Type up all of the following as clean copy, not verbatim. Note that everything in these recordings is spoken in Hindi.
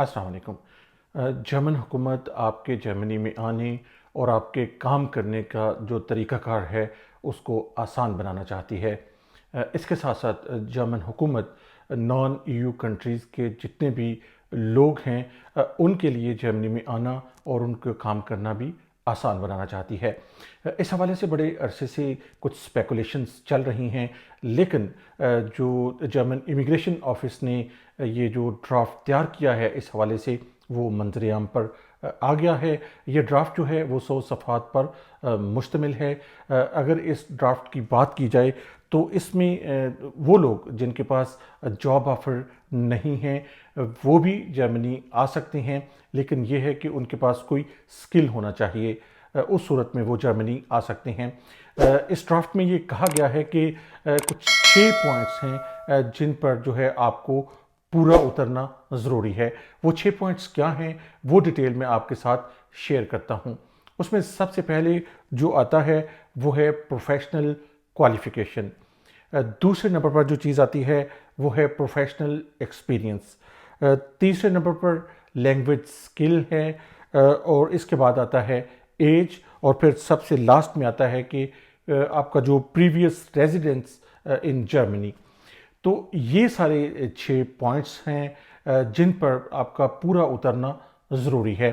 अस्सलाम वालेकुम। जर्मन हुकूमत आपके जर्मनी में आने और आपके काम करने का जो तरीक़ाकार है उसको आसान बनाना चाहती है। इसके साथ साथ जर्मन हुकूमत नॉन ईयू कंट्रीज़ के जितने भी लोग हैं उनके लिए जर्मनी में आना और उनको काम करना भी आसान बनाना चाहती है। इस हवाले से बड़े अरसे से कुछ स्पेकुलेशंस चल रही हैं, लेकिन जो जर्मन इमिग्रेशन ऑफिस ने ये जो ड्राफ्ट तैयार किया है इस हवाले से वो मंजर-ए-आम पर आ गया है। ये ड्राफ्ट जो है वो 100 सफ़हात पर मुश्तमिल है। अगर इस ड्राफ्ट की बात की जाए तो इसमें वो लोग जिनके पास जॉब ऑफ़र नहीं है वो भी जर्मनी आ सकते हैं, लेकिन ये है कि उनके पास कोई स्किल होना चाहिए, उस सूरत में वो जर्मनी आ सकते हैं। इस ड्राफ्ट में ये कहा गया है कि कुछ 6 पॉइंट्स हैं जिन पर जो है आपको पूरा उतरना ज़रूरी है। वो 6 पॉइंट्स क्या हैं वो डिटेल में आपके साथ शेयर करता हूँ। उसमें सबसे पहले जो आता है वो है प्रोफेशनल क्वालिफ़िकेशन। दूसरे नंबर पर जो चीज़ आती है वो है प्रोफेशनल एक्सपीरियंस। तीसरे नंबर पर लैंग्वेज स्किल है, और इसके बाद आता है एज, और फिर सबसे लास्ट में आता है कि आपका जो प्रीवियस रेजिडेंस इन जर्मनी। तो ये सारे 6 पॉइंट्स हैं जिन पर आपका पूरा उतरना ज़रूरी है।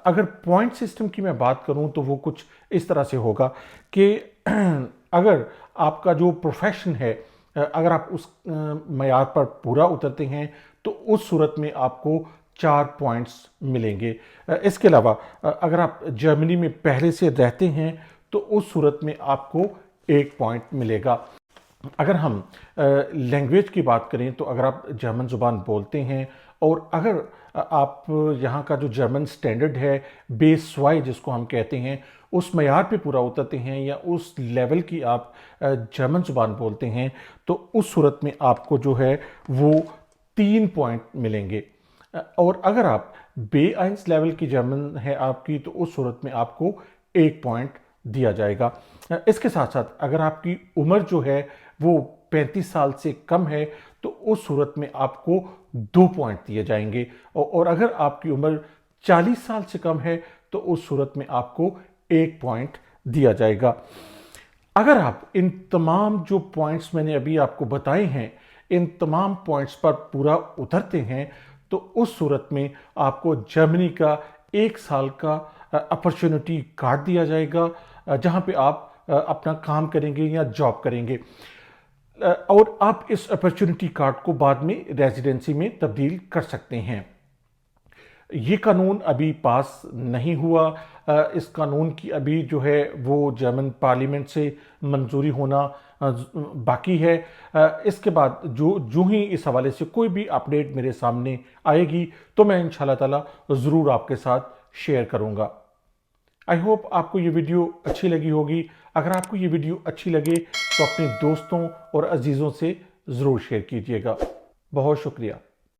अगर पॉइंट सिस्टम की मैं बात करूं तो वो कुछ इस तरह से होगा कि अगर आपका जो प्रोफेशन है अगर आप उस मयार पर पूरा उतरते हैं तो उस सूरत में आपको 4 पॉइंट्स मिलेंगे। इसके अलावा अगर आप जर्मनी में पहले से रहते हैं तो उस सूरत में आपको 1 पॉइंट मिलेगा। अगर हम लैंग्वेज की बात करें तो अगर आप जर्मन ज़ुबान बोलते हैं और अगर आप यहाँ का जो जर्मन स्टैंडर्ड है बेस वाई जिसको हम कहते हैं उस मयार पे पूरा उतरते हैं या उस लेवल की आप जर्मन ज़ुबान बोलते हैं तो उस सूरत में आपको जो है वो 3 पॉइंट मिलेंगे। और अगर आप बे-1 लेवल की जर्मन है आपकी तो उस सूरत में आपको 1 पॉइंट दिया जाएगा। इसके साथ साथ अगर आपकी उम्र जो है वो 35 साल से कम है तो उस सूरत में आपको 2 पॉइंट दिए जाएंगे, और अगर आपकी उम्र 40 साल से कम है तो उस सूरत में आपको 1 पॉइंट दिया जाएगा। अगर आप इन तमाम जो पॉइंट्स मैंने अभी आपको बताए हैं इन तमाम पॉइंट्स पर पूरा उतरते हैं तो उस सूरत में आपको जर्मनी का 1 साल का अपॉर्चुनिटी कार्ड दिया जाएगा, जहां पे आप अपना काम करेंगे या जॉब करेंगे, और आप इस अपॉर्चुनिटी कार्ड को बाद में रेजिडेंसी में तब्दील कर सकते हैं। ये कानून अभी पास नहीं हुआ, इस कानून की अभी जो है वो जर्मन पार्लियामेंट से मंजूरी होना बाकी है। इसके बाद जो ही इस हवाले से कोई भी अपडेट मेरे सामने आएगी तो मैं इंशाल्लाह ताला ज़रूर आपके साथ शेयर करूँगा। आई होप आपको ये वीडियो अच्छी लगी होगी। अगर आपको ये वीडियो अच्छी लगे तो अपने दोस्तों और अजीज़ों से ज़रूर शेयर कीजिएगा। बहुत शुक्रिया।